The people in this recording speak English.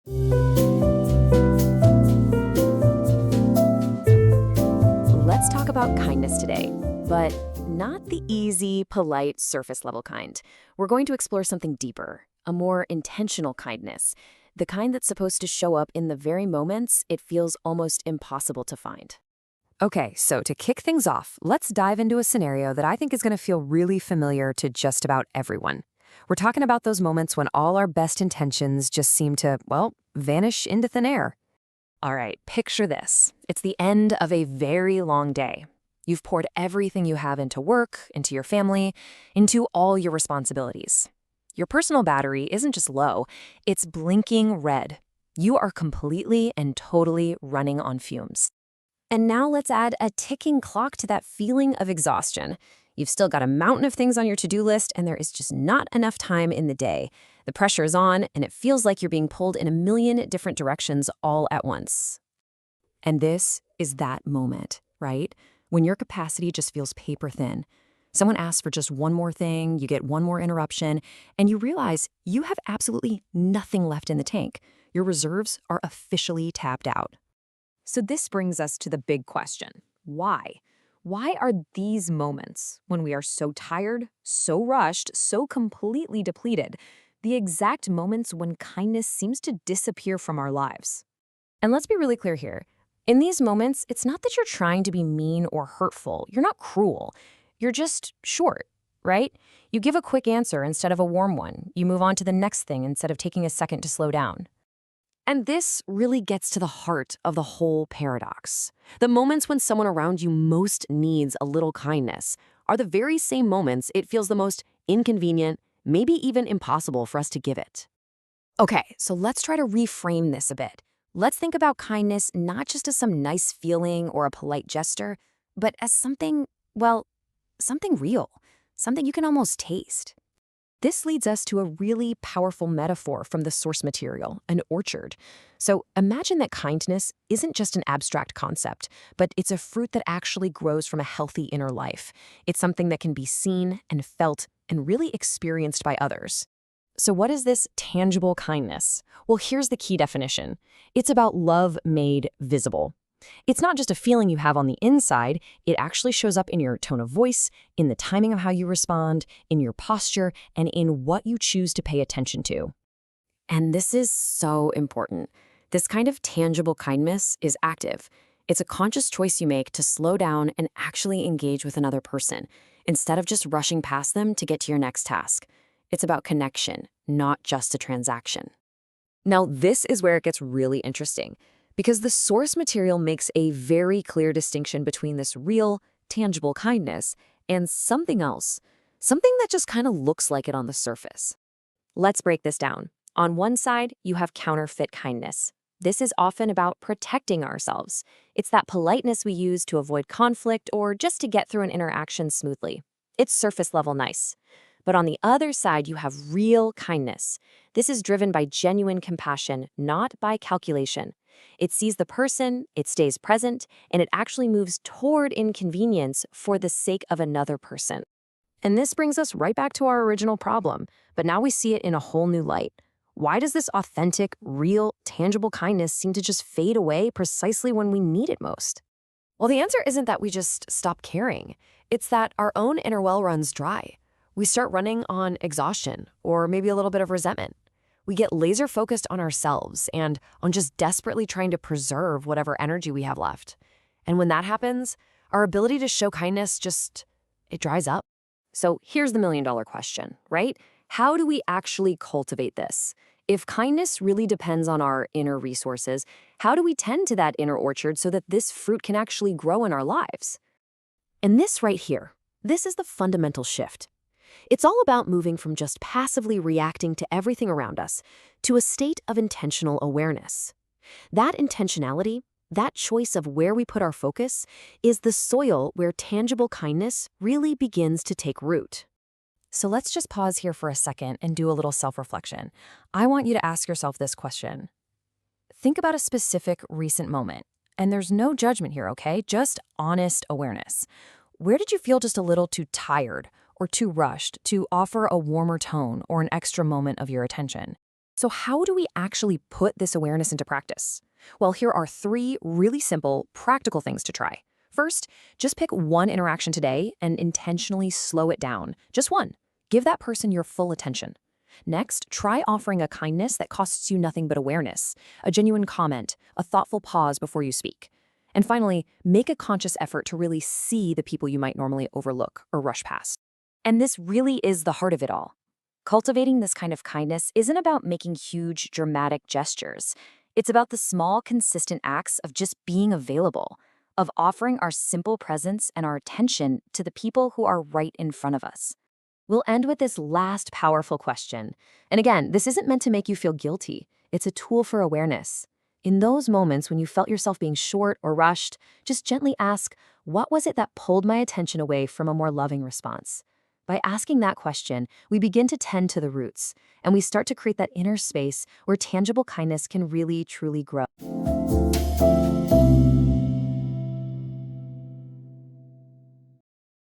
Let's talk about kindness today, but not the easy, polite, surface level kind. We're going to explore something deeper, a more intentional kindness, the kind that's supposed to show up in the very moments it feels almost impossible to find. Okay, so to kick things off, let's dive into a scenario that I think is going to feel really familiar to just about everyone. We're talking about those moments when all our best intentions just seem to, well, vanish into thin air. All right, picture this. It's the end of a very long day. You've poured everything you have into work, into your family, into all your responsibilities. Your personal battery isn't just low, it's blinking red. You are completely and totally running on fumes. And now let's add a ticking clock to that feeling of exhaustion. You've still got a mountain of things on your to-do list, and there is just not enough time in the day. The pressure is on, and it feels like you're being pulled in a million different directions all at once. And this is that moment, right? When your capacity just feels paper thin. Someone asks for just one more thing, you get one more interruption, and you realize you have absolutely nothing left in the tank. Your reserves are officially tapped out. So this brings us to the big question. Why? Why are these moments, when we are so tired, so rushed, so completely depleted, the exact moments when kindness seems to disappear from our lives? And let's be really clear here. In these moments, it's not that you're trying to be mean or hurtful. You're not cruel. You're just short, right? You give a quick answer instead of a warm one. You move on to the next thing instead of taking a second to slow down. And this really gets to the heart of the whole paradox. The moments when someone around you most needs a little kindness are the very same moments it feels the most inconvenient, maybe even impossible for us to give it. Okay, so let's try to reframe this a bit. Let's think about kindness not just as some nice feeling or a polite gesture, but as something, well, something real, something you can almost taste. This leads us to a really powerful metaphor from the source material, an orchard. So imagine that kindness isn't just an abstract concept, but it's a fruit that actually grows from a healthy inner life. It's something that can be seen and felt and really experienced by others. So what is this tangible kindness? Well, here's the key definition. It's about love made visible. It's not just a feeling you have on the inside, it actually shows up in your tone of voice, in the timing of how you respond, in your posture, and in what you choose to pay attention to. And this is so important. This kind of tangible kindness is active. It's a conscious choice you make to slow down and actually engage with another person, instead of just rushing past them to get to your next task. It's about connection, not just a transaction. Now, this is where it gets really interesting, because the source material makes a very clear distinction between this real, tangible kindness and something else, something that just kind of looks like it on the surface. Let's break this down. On one side, you have counterfeit kindness. This is often about protecting ourselves. It's that politeness we use to avoid conflict or just to get through an interaction smoothly. It's surface level nice. But on the other side, you have real kindness. This is driven by genuine compassion, not by calculation. It sees the person, it stays present, and it actually moves toward inconvenience for the sake of another person. And this brings us right back to our original problem, but now we see it in a whole new light. Why does this authentic, real, tangible kindness seem to just fade away precisely when we need it most? Well, the answer isn't that we just stop caring. It's that our own inner well runs dry. We start running on exhaustion or maybe a little bit of resentment. We get laser focused on ourselves and on just desperately trying to preserve whatever energy we have left. And when that happens, our ability to show kindness it dries up. So here's the million-dollar question, right? How do we actually cultivate this? If kindness really depends on our inner resources, how do we tend to that inner orchard so that this fruit can actually grow in our lives? And this right here, this is the fundamental shift. It's all about moving from just passively reacting to everything around us to a state of intentional awareness. That intentionality, that choice of where we put our focus, is the soil where tangible kindness really begins to take root. So let's just pause here for a second and do a little self-reflection. I want you to ask yourself this question. Think about a specific recent moment, and there's no judgment here, okay? Just honest awareness. Where did you feel just a little too tired or too rushed to offer a warmer tone or an extra moment of your attention? So how do we actually put this awareness into practice? Well, here are 3 really simple, practical things to try. First, just pick one interaction today and intentionally slow it down. Just one. Give that person your full attention. Next, try offering a kindness that costs you nothing but awareness, a genuine comment, a thoughtful pause before you speak. And finally, make a conscious effort to really see the people you might normally overlook or rush past. And this really is the heart of it all. Cultivating this kind of kindness isn't about making huge, dramatic gestures. It's about the small, consistent acts of just being available, of offering our simple presence and our attention to the people who are right in front of us. We'll end with this last powerful question. And again, this isn't meant to make you feel guilty. It's a tool for awareness. In those moments when you felt yourself being short or rushed, just gently ask, what was it that pulled my attention away from a more loving response? By asking that question, we begin to tend to the roots, and we start to create that inner space where tangible kindness can really, truly grow.